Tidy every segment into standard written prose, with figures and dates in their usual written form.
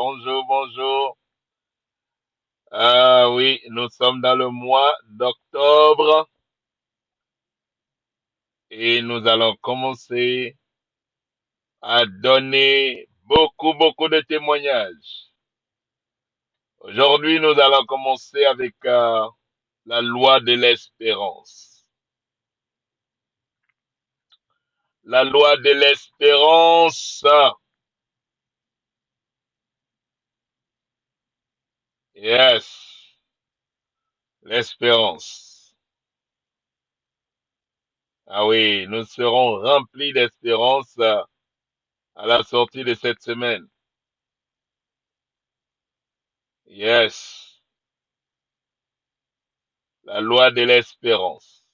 bonjour, bonjour. Ah oui, nous sommes dans le mois d'octobre et nous allons commencer à donner beaucoup de témoignages. Aujourd'hui, nous allons commencer avec la loi de l'espérance. La loi de l'espérance. Yes, l'espérance. Ah oui, nous serons remplis d'espérance à la sortie de cette semaine. Yes, la loi de l'espérance.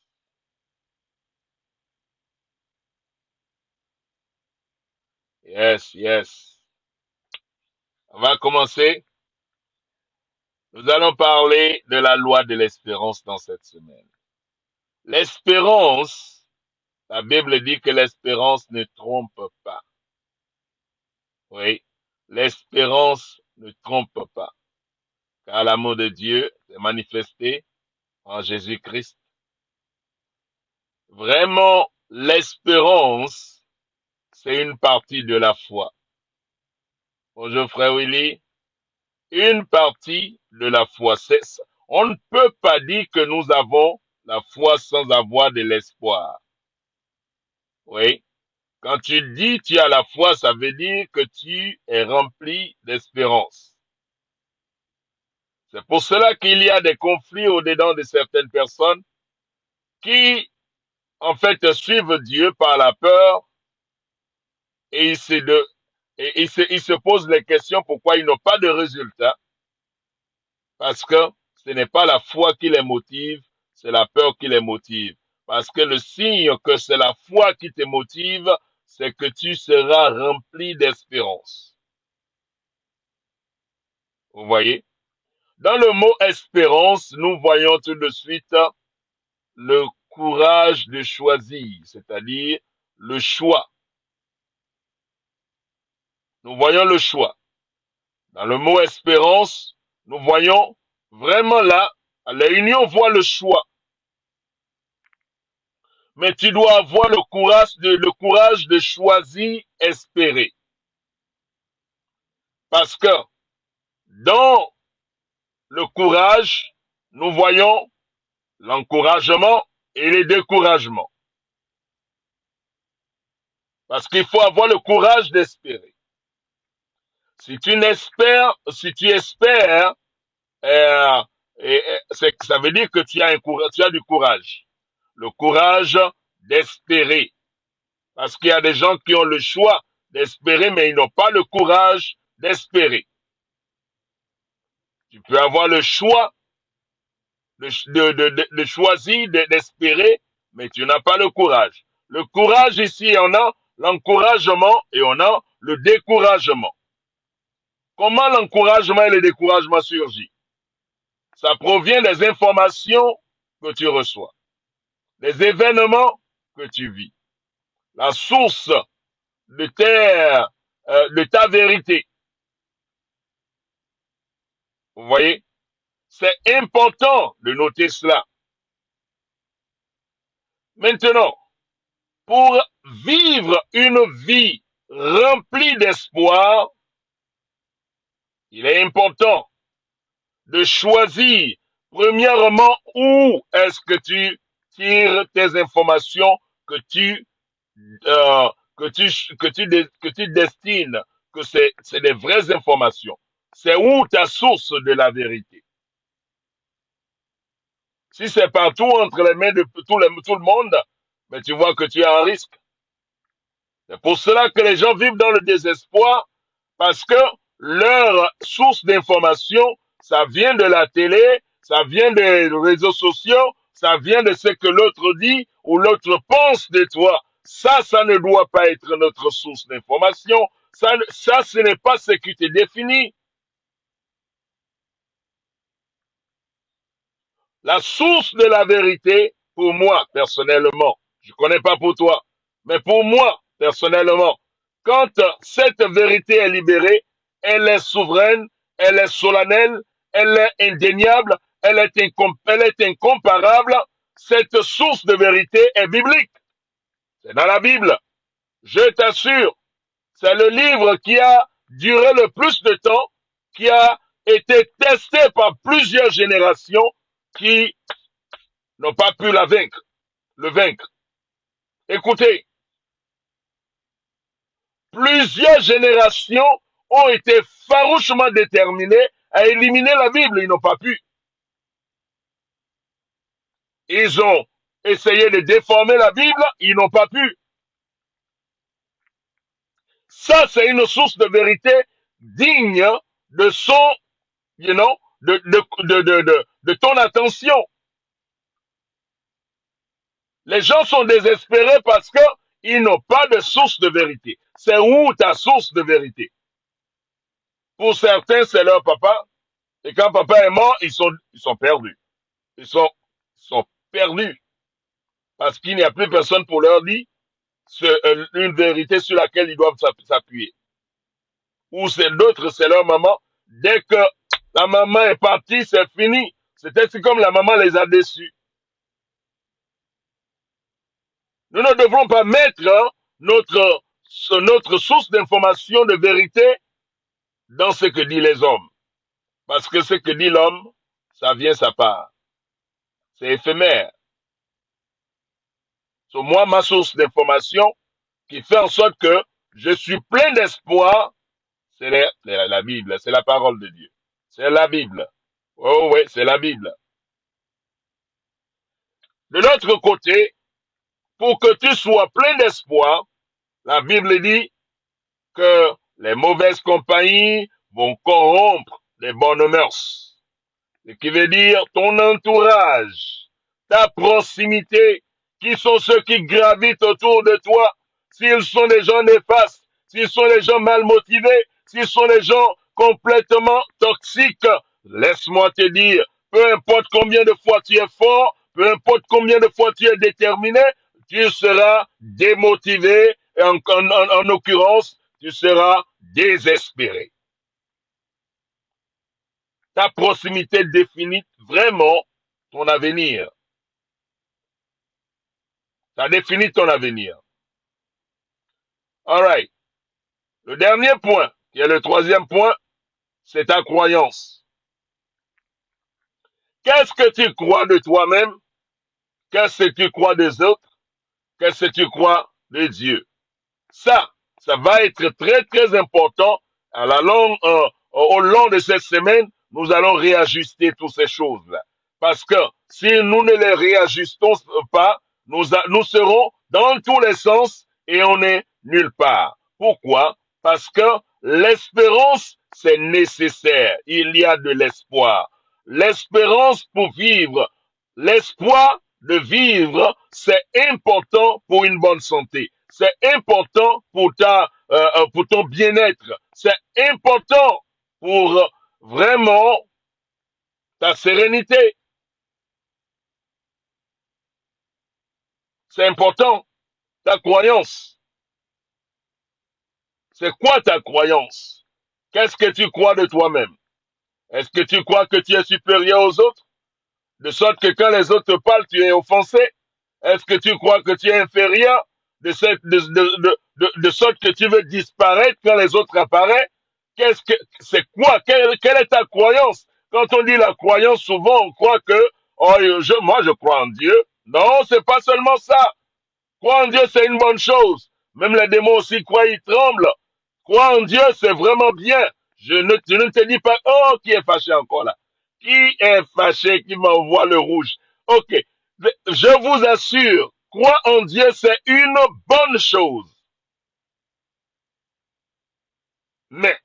Yes, yes. On va commencer. Nous allons parler de la loi de l'espérance dans cette semaine. L'espérance, la Bible dit que l'espérance ne trompe pas. Oui, l'espérance ne trompe pas. Car l'amour de Dieu est manifesté en Jésus-Christ. Vraiment, l'espérance, c'est une partie de la foi. Bonjour frère Willy. Une partie de la foi. On ne peut pas dire que nous avons la foi sans avoir de l'espoir. Oui. Quand tu dis tu as la foi, ça veut dire que tu es rempli d'espérance. C'est pour cela qu'il y a des conflits au-dedans de certaines personnes qui, en fait, suivent Dieu par la peur et ils se posent les questions pourquoi ils n'ont pas de résultat. Parce que ce n'est pas la foi qui les motive, c'est la peur qui les motive. Parce que le signe que c'est la foi qui te motive, c'est que tu seras rempli d'espérance. Vous voyez? Dans le mot espérance, nous voyons tout de suite le courage de choisir, c'est-à-dire le choix. Nous voyons le choix. Dans le mot espérance, nous voyons vraiment là, la union voit le choix. Mais tu dois avoir le courage de choisir espérer. Parce que dans le courage, nous voyons l'encouragement et le découragement. Parce qu'il faut avoir le courage d'espérer. Si tu espères, euh, ça veut dire que tu as du courage. Le courage d'espérer. Parce qu'il y a des gens qui ont le choix d'espérer, mais ils n'ont pas le courage d'espérer. Tu peux avoir le choix de choisir, d'espérer, mais tu n'as pas le courage. Le courage ici, on a l'encouragement et on a le découragement. Comment l'encouragement et le découragement surgit? Ça provient des informations que tu reçois, des événements que tu vis, la source de ta vérité. Vous voyez? C'est important de noter cela. Maintenant, pour vivre une vie remplie d'espoir, il est important de choisir, premièrement, où est-ce que tu tires tes informations que tu, euh, que tu destines, que c'est des vraies informations. C'est où ta source de la vérité. Si c'est partout entre les mains de tout le monde, mais tu vois que tu as un risque. C'est pour cela que les gens vivent dans le désespoir, parce que leur source d'information, ça vient de la télé, ça vient des réseaux sociaux, ça vient de ce que l'autre dit ou l'autre pense de toi. Ça ne doit pas être notre source d'information. Ça, ce n'est pas ce qui te définit. La source de la vérité, pour moi, personnellement, je ne connais pas pour toi, mais pour moi, personnellement, quand cette vérité est libérée, elle est souveraine, elle est solennelle, elle est indéniable, elle est incomparable. Cette source de vérité est biblique. C'est dans la Bible. Je t'assure, c'est le livre qui a duré le plus de temps, qui a été testé par plusieurs générations qui n'ont pas pu le vaincre. Écoutez, plusieurs générations ont été farouchement déterminées à éliminer la Bible. Ils n'ont pas pu. Ils ont essayé de déformer la Bible. Ils n'ont pas pu. Ça, c'est une source de vérité digne de son, de ton attention. Les gens sont désespérés parce que ils n'ont pas de source de vérité. C'est où ta source de vérité? Pour certains, c'est leur papa. Et quand papa est mort, ils sont perdus. Ils sont perdus. Parce qu'il n'y a plus personne pour leur dire une vérité sur laquelle ils doivent s'appuyer. Ou c'est d'autres, c'est leur maman. Dès que la maman est partie, c'est fini. C'est comme la maman les a déçus. Nous ne devrons pas mettre notre source d'information de vérité dans ce que disent les hommes. Parce que ce que dit l'homme, ça vient sa part. C'est éphémère. C'est moi, ma source d'information qui fait en sorte que je suis plein d'espoir, c'est la Bible, c'est la parole de Dieu. C'est la Bible. Oh oui, c'est la Bible. De l'autre côté, pour que tu sois plein d'espoir, la Bible dit que les mauvaises compagnies vont corrompre les bonnes mœurs. Ce qui veut dire ton entourage, ta proximité, qui sont ceux qui gravitent autour de toi. S'ils sont des gens néfastes, s'ils sont des gens mal motivés, s'ils sont des gens complètement toxiques, laisse-moi te dire, peu importe combien de fois tu es fort, peu importe combien de fois tu es déterminé, tu seras démotivé et en l'occurrence, tu seras désespéré. Ta proximité définit vraiment ton avenir. Ça définit ton avenir. All right. Le dernier point, qui est le troisième point, c'est ta croyance. Qu'est-ce que tu crois de toi-même? Qu'est-ce que tu crois des autres? Qu'est-ce que tu crois de Dieu? Ça va être très, très important à la longue, au long de cette semaine. Nous allons réajuster toutes ces choses-là. Parce que si nous ne les réajustons pas, nous serons dans tous les sens et on est nulle part. Pourquoi? Parce que l'espérance, c'est nécessaire. Il y a de l'espoir. L'espérance pour vivre, l'espoir de vivre, c'est important pour une bonne santé. C'est important pour pour ton bien-être. C'est important pour vraiment ta sérénité. C'est important. Ta croyance. C'est quoi ta croyance? Qu'est-ce que tu crois de toi-même? Est-ce que tu crois que tu es supérieur aux autres? De sorte que quand les autres te parlent, tu es offensé? Est-ce que tu crois que tu es inférieur? De sorte que tu veux disparaître quand les autres apparaissent? C'est quoi? Quelle est ta croyance? Quand on dit la croyance, souvent on croit que, oh, moi je crois en Dieu. Non, c'est pas seulement ça. Croire en Dieu, c'est une bonne chose. Même les démons aussi croient, ils tremblent. Croire en Dieu, c'est vraiment bien. Je ne te dis pas, oh, qui est fâché encore là? Qui est fâché, qui m'envoie le rouge? Ok. Je vous assure, croire en Dieu, c'est une bonne chose. Mais,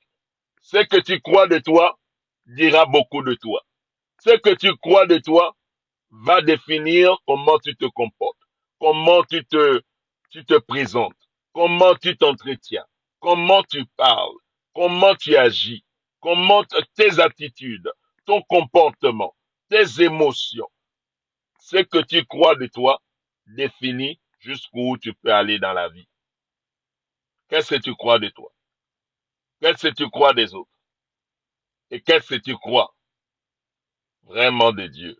ce que tu crois de toi dira beaucoup de toi. Ce que tu crois de toi va définir comment tu te comportes, comment tu te présentes, comment tu t'entretiens, comment tu parles, comment tu agis, tes attitudes, ton comportement, tes émotions. Ce que tu crois de toi définit jusqu'où tu peux aller dans la vie. Qu'est-ce que tu crois de toi? Qu'est-ce que tu crois des autres? Et qu'est-ce que tu crois vraiment de Dieu?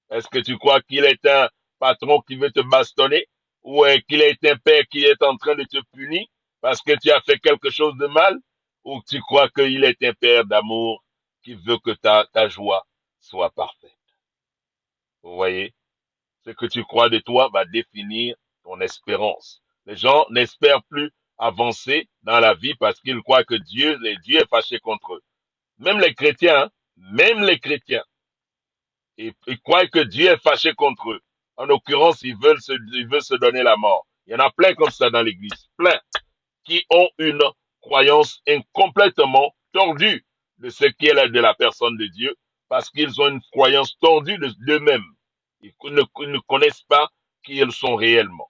Est-ce que tu crois qu'il est un patron qui veut te bastonner? Ou qu'il est un père qui est en train de te punir parce que tu as fait quelque chose de mal? Ou tu crois qu'il est un père d'amour qui veut que ta joie soit parfaite? Vous voyez? Ce que tu crois de toi va définir ton espérance. Les gens n'espèrent plus avancer dans la vie parce qu'ils croient que Dieu est fâché contre eux. Même les chrétiens, hein, même les chrétiens, ils croient que Dieu est fâché contre eux. En l'occurrence, ils veulent se donner la mort. Il y en a plein comme ça dans l'église. Plein qui ont une croyance incomplètement tordue de ce qui est de la personne de Dieu, parce qu'ils ont une croyance tordue d'eux-mêmes. Ils ne connaissent pas qui ils sont réellement.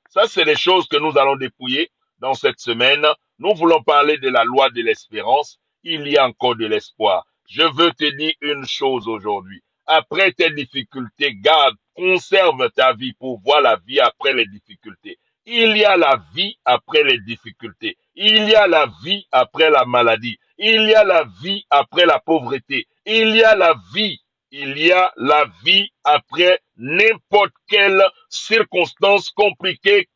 Ça, c'est les choses que nous allons dépouiller dans cette semaine. Nous voulons parler de la loi de l'espérance. Il y a encore de l'espoir. Je veux te dire une chose aujourd'hui. Après tes difficultés, garde, conserve ta vie pour voir la vie après les difficultés. Il y a la vie après les difficultés. Il y a la vie après la maladie. Il y a la vie après la pauvreté. Il y a la vie. Il y a la vie après n'importe quelle circonstance compliquée,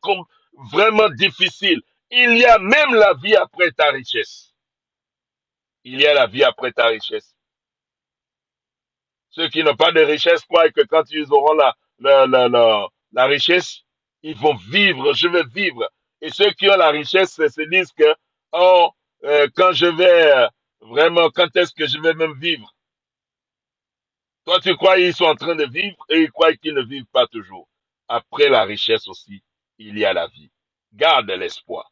vraiment difficile. Il y a même la vie après ta richesse. Il y a la vie après ta richesse. Ceux qui n'ont pas de richesse croient que quand ils auront la richesse, ils vont vivre, je vais vivre. Et ceux qui ont la richesse se disent que, oh, quand je vais, vraiment, quand est-ce que je vais même vivre? Toi, tu crois qu'ils sont en train de vivre et ils croient qu'ils ne vivent pas toujours. Après la richesse aussi, il y a la vie. Garde l'espoir.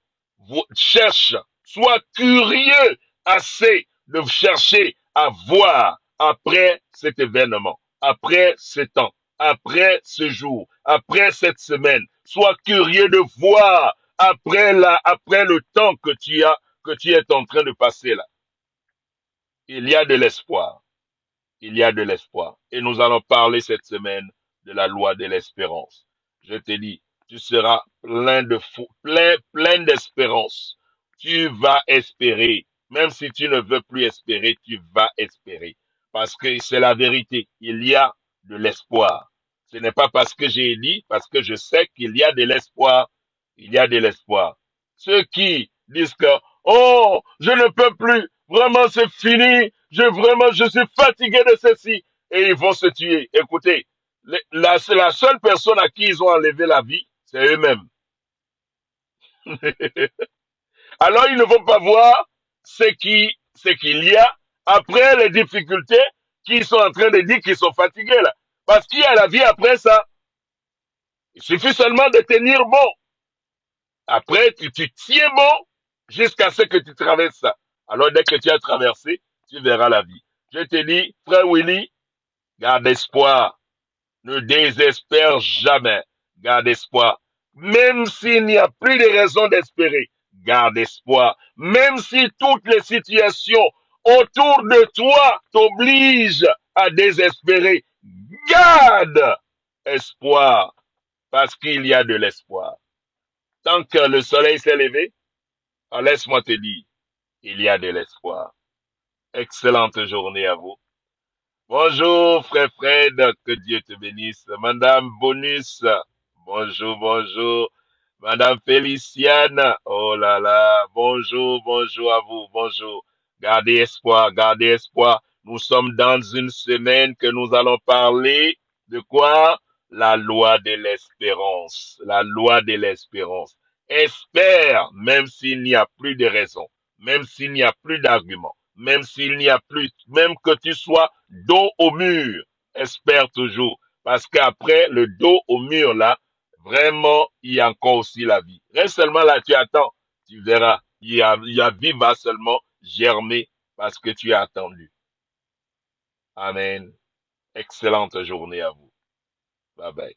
Cherche, sois curieux assez de chercher à voir après cet événement, après ce temps, après ce jour, après cette semaine. Sois curieux de voir après le temps que tu es en train de passer là. Il y a de l'espoir. Il y a de l'espoir. Et nous allons parler cette semaine de la loi de l'espérance. Je te dis, tu seras plein d'espérance. Tu vas espérer. Même si tu ne veux plus espérer, tu vas espérer. Parce que c'est la vérité. Il y a de l'espoir. Ce n'est pas parce que j'ai dit, parce que je sais qu'il y a de l'espoir. Il y a de l'espoir. Ceux qui disent que, oh, je ne peux plus, vraiment c'est fini, je suis fatigué de ceci, et ils vont se tuer. Écoutez, c'est la seule personne à qui ils ont enlevé la vie, c'est eux-mêmes. Alors ils ne vont pas voir ce qu'il y a après les difficultés qu'ils sont en train de dire qu'ils sont fatigués là. Parce qu'il y a la vie après ça. Il suffit seulement de tenir bon. Après, tu tiens bon jusqu'à ce que tu traverses ça. Alors, dès que tu as traversé, tu verras la vie. Je te dis, frère Willy, garde espoir. Ne désespère jamais. Garde espoir. Même s'il n'y a plus de raison d'espérer, garde espoir. Même si toutes les situations autour de toi t'obligent à désespérer, garde espoir. Parce qu'il y a de l'espoir. Tant que le soleil s'est levé, laisse-moi te dire, il y a de l'espoir. Excellente journée à vous. Bonjour, frère Fred, que Dieu te bénisse. Madame Bonus, bonjour, bonjour. Madame Féliciane, oh là là, bonjour, bonjour à vous, bonjour. Gardez espoir, gardez espoir. Nous sommes dans une semaine que nous allons parler de quoi? La loi de l'espérance, la loi de l'espérance. Espère, même s'il n'y a plus de raison, même s'il n'y a plus d'arguments, même s'il n'y a plus, même que tu sois dos au mur, espère toujours. Parce qu'après le dos au mur là, vraiment, il y a encore aussi la vie. Reste seulement là, tu attends, tu verras. La vie va seulement germer parce que tu as attendu. Amen. Excellente journée à vous. Bye bye.